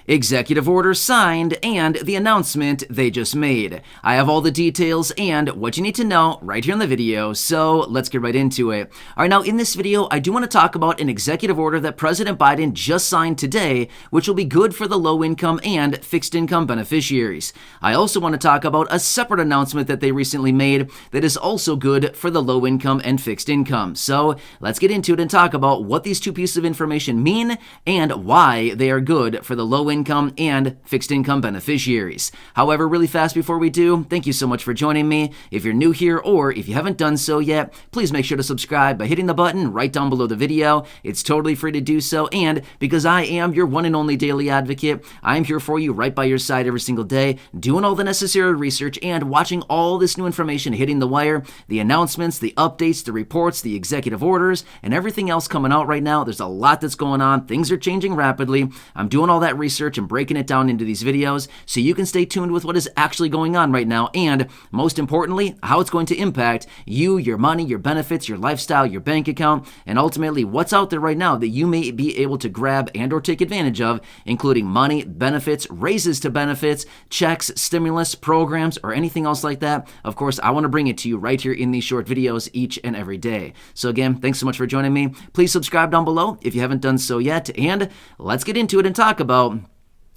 executive order signed, and the announcement they just made. I have all the details and what you need to know right here in the video, so let's get right into it. All right, now in this video, I do want to talk about an executive order that President Biden just signed today, which will be good for the low-income and fixed-income beneficiaries. I also want to talk about a separate announcement that they recently made that is also good for the low-income and fixed income. So let's get into it and talk about what these two pieces of information mean and why they are good for the low-income and fixed income beneficiaries. However, really fast before we do, thank you so much for joining me. If you're new here or if you haven't done so yet, please make sure to subscribe by hitting the button right down below the video. It's totally free to do so, and because I am your one and only daily advocate, I'm here for you right by your side every single day, doing all the necessary research and watching all this new information hitting the wire, the announcements, the updates, the reports, the executive orders, and everything else coming out right now. There's a lot that's going on. Things are changing rapidly. I'm doing all that research and breaking it down into these videos so you can stay tuned with what is actually going on right now and, most importantly, how it's going to impact you, your money, your benefits, your lifestyle, your bank account, and ultimately what's out there right now that you may be able to grab and or take advantage of, including money, benefits, raises to benefits, checks, stimulus, programs, or anything else like that. Of course, I want to bring it to you right here in these short videos each and every day. So again, thanks so much for joining me. Please subscribe down below if you haven't done so yet, and let's get into it and talk about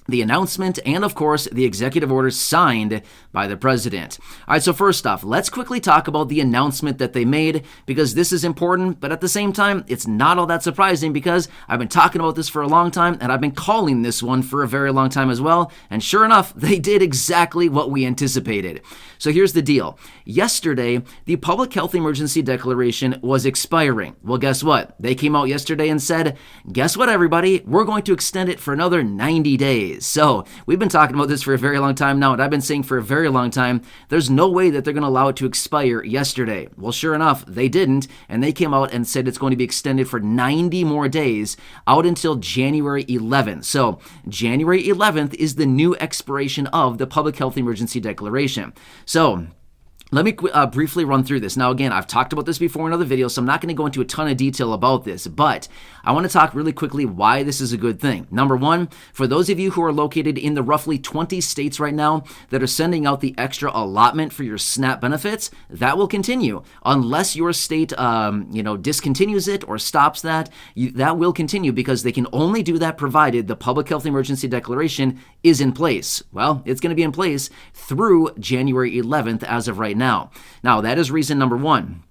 the announcement and, of course, the executive order signed by the president. All right, so first off, let's quickly talk about the announcement that they made because this is important, but at the same time, it's not all that surprising because I've been talking about this for a long time and I've been calling this one for a very long time as well, and sure enough, they did exactly what we anticipated. So here's the deal. Yesterday, the Public Health Emergency Declaration was expiring. Well, guess what? They came out yesterday and said, guess what, everybody? We're going to extend it for another 90 days. So we've been talking about this for a very long time now, and I've been saying for a very long time, there's no way that they're going to allow it to expire yesterday. Well, sure enough, they didn't, and they came out and said it's going to be extended for 90 more days out until January 11th. So January 11th is the new expiration of the Public Health Emergency Declaration. So let me briefly run through this. Now, again, I've talked about this before in other videos, so I'm not going to go into a ton of detail about this, but I want to talk really quickly why this is a good thing. Number one, for those of you who are located in the roughly 20 states right now that are sending out the extra allotment for your SNAP benefits, that will continue. Unless your state, discontinues it or stops that, that will continue because they can only do that provided the Public Health Emergency Declaration is in place. Well, it's going to be in place through January 11th as of right now. Now, that is reason number one.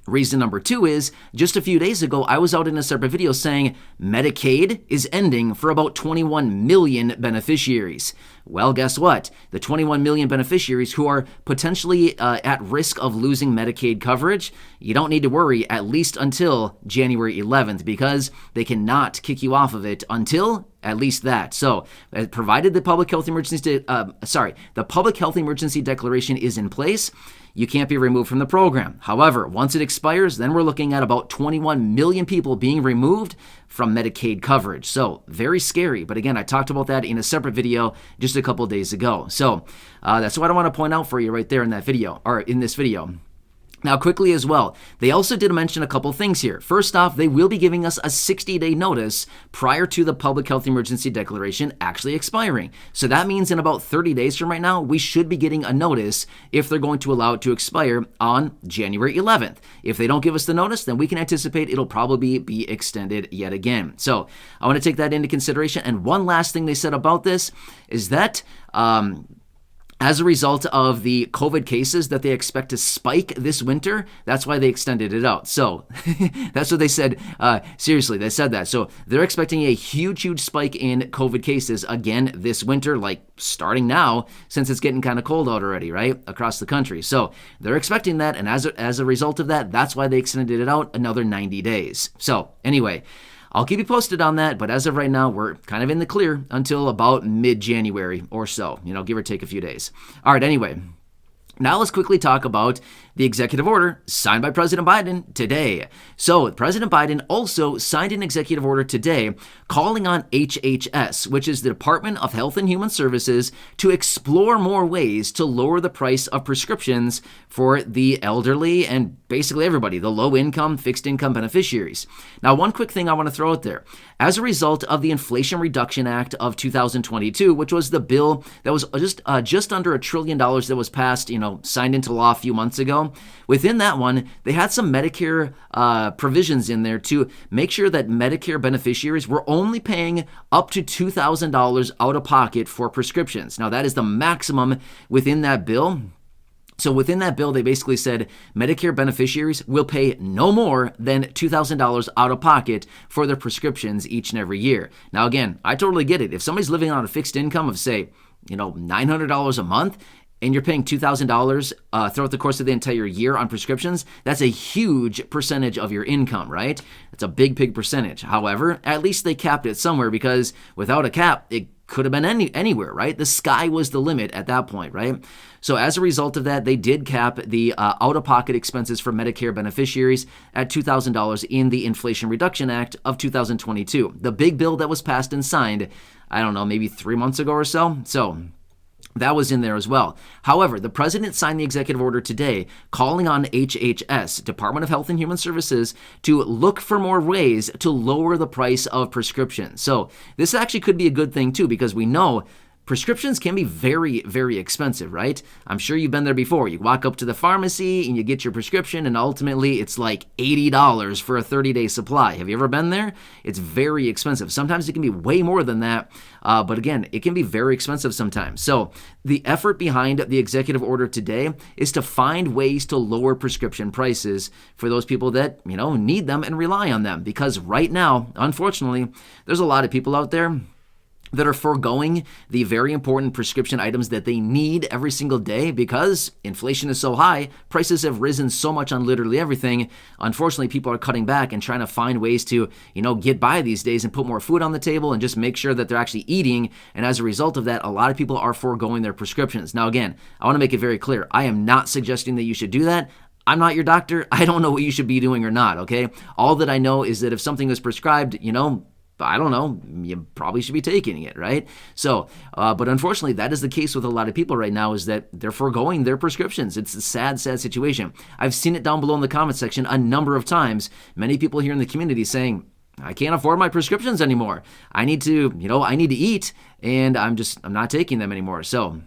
Reason number two is, just a few days ago, I was out in a separate video saying Medicaid is ending for about 21 million beneficiaries. Well, guess what? The 21 million beneficiaries who are potentially at risk of losing Medicaid coverage, you don't need to worry at least until January 11th because they cannot kick you off of it until at least that. So, provided the Public Health Emergency, the Public Health Emergency Declaration is in place, you can't be removed from the program. However, once it expires, then we're looking at about 21 million people being removed from Medicaid coverage. So, very scary. But again, I talked about that in a separate video just a couple days ago. So, that's what I want to point out for you right there in that video, or in this video. Now, quickly as well, they also did mention a couple things here. First off, they will be giving us a 60-day notice prior to the Public Health Emergency Declaration actually expiring. So that means in about 30 days from right now, we should be getting a notice if they're going to allow it to expire on January 11th. If they don't give us the notice, then we can anticipate it'll probably be extended yet again. So I want to take that into consideration. And one last thing they said about this is that as a result of the COVID cases that they expect to spike this winter, that's why they extended it out. So that's what they said. Seriously, they said that. So they're expecting a huge spike in COVID cases again this winter, like starting now, since it's getting kind of cold out already, right, across the country. So they're expecting that, and as a result of that, that's why they extended it out another 90 days. So anyway, I'll keep you posted on that, but as of right now, we're kind of in the clear until about mid-January or so, give or take a few days. All right, anyway. Now let's quickly talk about the executive order signed by President Biden today. So President Biden also signed an executive order today calling on HHS, which is the Department of Health and Human Services, to explore more ways to lower the price of prescriptions for the elderly and basically everybody, the low-income, fixed-income beneficiaries. Now, one quick thing I want to throw out there. As a result of the Inflation Reduction Act of 2022, which was the bill that was just under $1 trillion that was passed, signed into law a few months ago, within that one, they had some Medicare provisions in there to make sure that Medicare beneficiaries were only paying up to $2,000 out of pocket for prescriptions. Now, that is the maximum within that bill. So within that bill, they basically said Medicare beneficiaries will pay no more than $2,000 out of pocket for their prescriptions each and every year. Now, again, I totally get it. If somebody's living on a fixed income of, say, $900 a month, and you're paying $2,000 throughout the course of the entire year on prescriptions, that's a huge percentage of your income, right? That's a big, big percentage. However, at least they capped it somewhere, because without a cap, it could have been anywhere, right? The sky was the limit at that point, right? So as a result of that, they did cap the out-of-pocket expenses for Medicare beneficiaries at $2,000 in the Inflation Reduction Act of 2022. The big bill that was passed and signed, I don't know, maybe 3 months ago or so. So that was in there as well. However, the president signed the executive order today calling on HHS, Department of Health and Human Services, to look for more ways to lower the price of prescriptions. So this actually could be a good thing too, because we know prescriptions can be very, very expensive, right? I'm sure you've been there before. You walk up to the pharmacy and you get your prescription, and ultimately it's like $80 for a 30-day supply. Have you ever been there? It's very expensive. Sometimes it can be way more than that, but again, it can be very expensive sometimes. So the effort behind the executive order today is to find ways to lower prescription prices for those people that, need them and rely on them. Because right now, unfortunately, there's a lot of people out there that are foregoing the very important prescription items that they need every single day because inflation is so high, prices have risen so much on literally everything. Unfortunately, people are cutting back and trying to find ways to, get by these days and put more food on the table and just make sure that they're actually eating. And as a result of that, a lot of people are foregoing their prescriptions. Now, again, I want to make it very clear. I am not suggesting that you should do that. I'm not your doctor. I don't know what you should be doing or not, okay? All that I know is that if something is prescribed, I don't know, you probably should be taking it, right? So, but unfortunately, that is the case with a lot of people right now, is that they're foregoing their prescriptions. It's a sad, sad situation. I've seen it down below in the comment section a number of times. Many people here in the community saying, I can't afford my prescriptions anymore. I need to eat, and I'm not taking them anymore. So,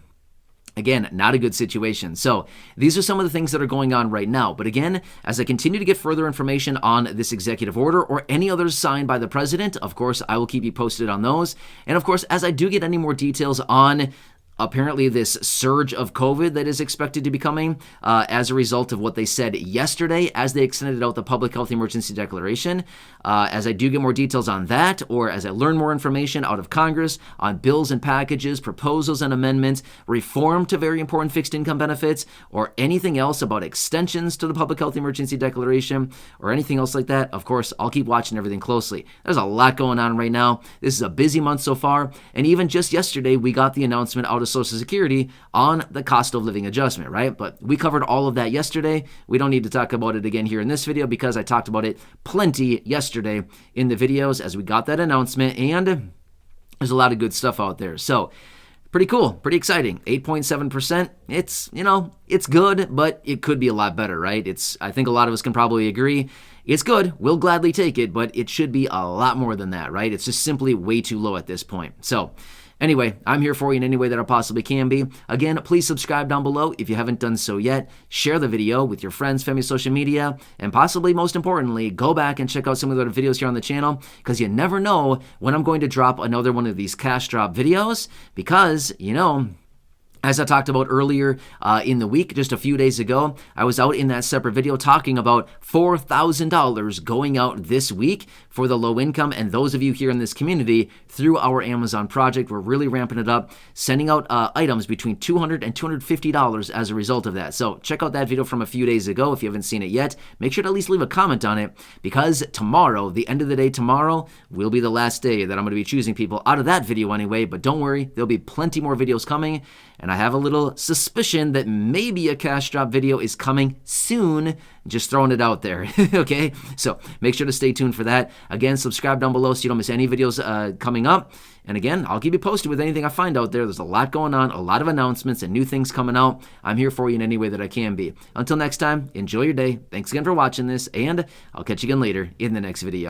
again, not a good situation. So these are some of the things that are going on right now. But again, as I continue to get further information on this executive order or any others signed by the president, of course, I will keep you posted on those. And of course, as I do get any more details on apparently this surge of COVID that is expected to be coming as a result of what they said yesterday as they extended out the public health emergency declaration. As I do get more details on that, or as I learn more information out of Congress on bills and packages, proposals and amendments, reform to very important fixed income benefits, or anything else about extensions to the public health emergency declaration, or anything else like that, of course, I'll keep watching everything closely. There's a lot going on right now. This is a busy month so far, and even just yesterday, we got the announcement out of Social Security on the cost of living adjustment, right? But we covered all of that yesterday. We don't need to talk about it again here in this video because I talked about it plenty yesterday in the videos as we got that announcement, and there's a lot of good stuff out there. So pretty cool, pretty exciting. 8.7%. It's good, but it could be a lot better, right? I think a lot of us can probably agree. It's good. We'll gladly take it, but it should be a lot more than that, right? It's just simply way too low at this point. So anyway, I'm here for you in any way that I possibly can be. Again, please subscribe down below if you haven't done so yet. Share the video with your friends, family, social media, and possibly most importantly, go back and check out some of the other videos here on the channel, because you never know when I'm going to drop another one of these cash drop videos, because, as I talked about earlier in the week, just a few days ago, I was out in that separate video talking about $4,000 going out this week for the low income and those of you here in this community through our Amazon project. We're really ramping it up, sending out items between $200 and $250 as a result of that. So check out that video from a few days ago if you haven't seen it yet. Make sure to at least leave a comment on it, because tomorrow, the end of the day tomorrow, will be the last day that I'm going to be choosing people out of that video anyway. But don't worry, there'll be plenty more videos coming, and I have a little suspicion that maybe a cash drop video is coming soon. Just throwing it out there, okay? So make sure to stay tuned for that. Again, subscribe down below so you don't miss any videos coming up. And again, I'll keep you posted with anything I find out there. There's a lot going on, a lot of announcements and new things coming out. I'm here for you in any way that I can be. Until next time, enjoy your day. Thanks again for watching this, and I'll catch you again later in the next video.